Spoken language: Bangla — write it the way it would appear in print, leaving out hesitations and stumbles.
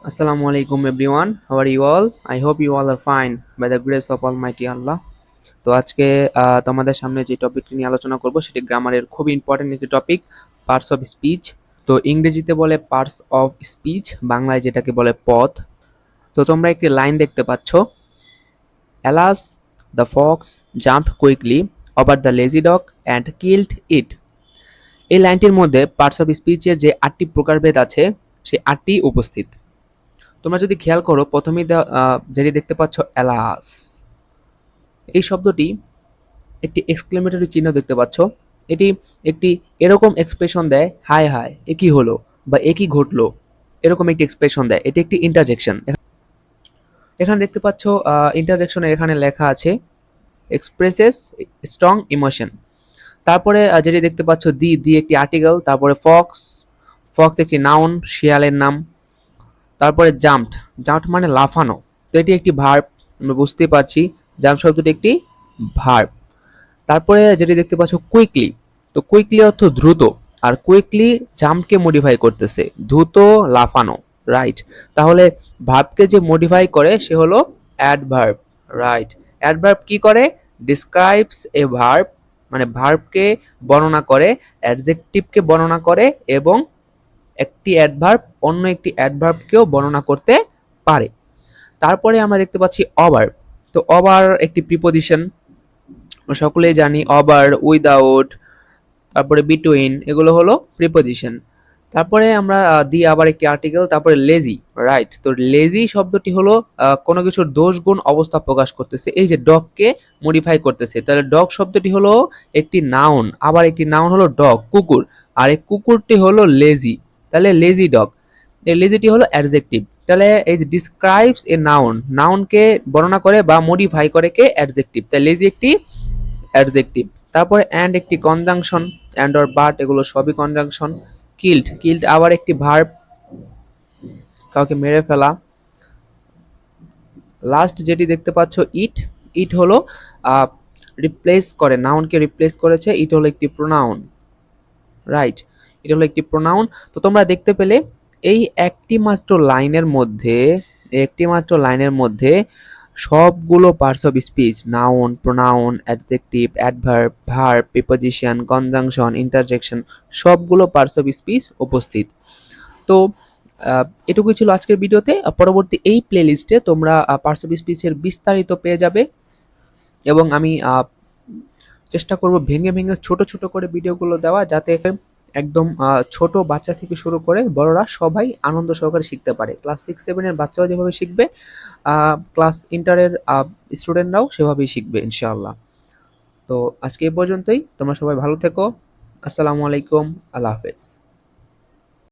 Assalamu alaikum everyone. How are you all? I hope you all are fine by the grace of Almighty Allah. তো আজকে তোমাদের সামনে যে টপিকটি নিয়ে আলোচনা করব সেটি গ্রামারের খুবই ইম্পর্টেন্ট একটি টপিক, পার্টস অফ স্পিচ। তো ইংরেজিতে বলে পার্টস অফ স্পিচ, বাংলায় যেটাকে বলে পদ। তো তোমরা একটি লাইন দেখতে পাচ্ছ, alas the fox jumped quickly over the lazy dog and killed it. এই লাইনটির মধ্যে পার্টস অফ স্পিচের যে 8টি প্রকারভেদ আছে সেই 8টি উপস্থিত। তোমরা যদি খেয়াল করো, প্রথমেই যেটি দেখতে পাচ্ছ অ্যালাস, এই শব্দটি একটি এক্সক্লেমেটরি চিহ্ন দেখতে পাচ্ছ। এটি একটি এরকম এক্সপ্রেশন দেয়, হায় হায় এ কি হলো বা এ কি ঘটলো, এরকম একটি এক্সপ্রেশন দেয়। এটি একটি ইন্টারজেকশন। এখানে দেখতে পাচ্ছ ইন্টারজেকশনের এখানে লেখা আছে এক্সপ্রেসেস স্ট্রং ইমোশন। তারপরে যেটি দেখতে পাচ্ছ দি দি একটি আর্টিকেল, তারপরে ফক্স, ফক্স একটি নাউন, শিয়ালের নাম। তারপরে জাম্পড, জাম্পড মানে লাফানো, তো এটি একটি ভার্ব, আমরা বুঝতেই পারছি জাম্প শব্দটি একটি ভার্ব। তারপরে যেটি দেখতে পাচ্ছ কুইকলি, তো কুইকলি অর্থ দ্রুত, আর কুইকলি জাম্পকে মডিফাই করতেছে, দ্রুত লাফানো, রাইট। তাহলে ভার্বকে যে মডিফাই করে সে হলো অ্যাডভার্ব, রাইট। অ্যাডভার্ব কি করে? ডিসক্রাইবস এ ভার্ব, মানে ভার্বকে বর্ণনা করে, অ্যাডজেক্টিভকে বর্ণনা করে, এবং একটি অ্যাডভার্ব অন্য একটি অ্যাডভার্বকেও বর্ণনা করতে পারে। তারপরে আমরা দেখতে পাচ্ছি অভার। তো অভার একটি প্রিপোজিশন, সকলেই জানি অভার, উইদাউট, তারপরে বিটুইন, এগুলো হলো প্রিপোজিশন। তারপরে আমরা দিই আবার একটি আর্টিকেল, তারপরে লেজি, রাইট। তো লেজি শব্দটি হলো কোনো কিছুর দোষ গুণ অবস্থা প্রকাশ করতেছে, এই যে ডগকে মডিফাই করতেছে, তাহলে ডগ শব্দটি হলো একটি নাউন, আবার একটি নাউন হলো ডগ, কুকুর, আর এই কুকুরটি হলো লেজি, তাহলে লেজি ডগ। এই লেজিটি হলো অ্যাডজেক্টিভ, তাহলে এই যে ডিসক্রাইবস এ নাউন, নাউনকে বর্ণনা করে বা মডিফাই করে কে? অ্যাডজেক্টিভ, তাই লেজি একটি অ্যাডজেক্টিভ। তারপরে অ্যান্ড একটি কনজাংশন, অ্যান্ড অর বাট এগুলো সবই কনজাংশন। কিল্ড, কিল্ড আবার একটি ভার্ব, কাউকে মেরে ফেলা। লাস্ট যেটি দেখতে পাচ্ছ ইট, ইট হলো রিপ্লেস করে, নাউনকে রিপ্লেস করেছে, ইট হলো একটি প্রোনাউন, রাইট। এটা হলো একটি প্রোনাউন। তো তোমরা দেখতে পেলে এই একটি মাত্র লাইনের মধ্যে সবগুলো parts of speech, noun, pronoun, adjective, adverb, verb, preposition, conjunction, interjection, সবগুলো পার্টস অফ স্পিচ উপস্থিত। তো এটুকুই ছিল আজকের ভিডিওতে। পরবর্তী এই প্লেলিস্টে তোমরা পার্টস অফ স্পিচের বিস্তারিত পেয়ে যাবে, এবং আমি চেষ্টা করব ভেঙে ভেঙে ছোট ছোট করে ভিডিওগুলো দেওয়া, যাতে একদম ছোট বাচ্চা থেকে শুরু করে বড়রা সবাই আনন্দ সহকারে শিখতে পারে। ক্লাস 6-7 এর বাচ্চাও যেভাবে শিখবে, ক্লাস ইন্টারের স্টুডেন্টরাও সেভাবেই শিখবে ইনশাআল্লাহ। তো আজকে এই পর্যন্তই, তোমরা সবাই ভালো থেকো। আসসালামু আলাইকুম, আল্লাহ হাফেজ।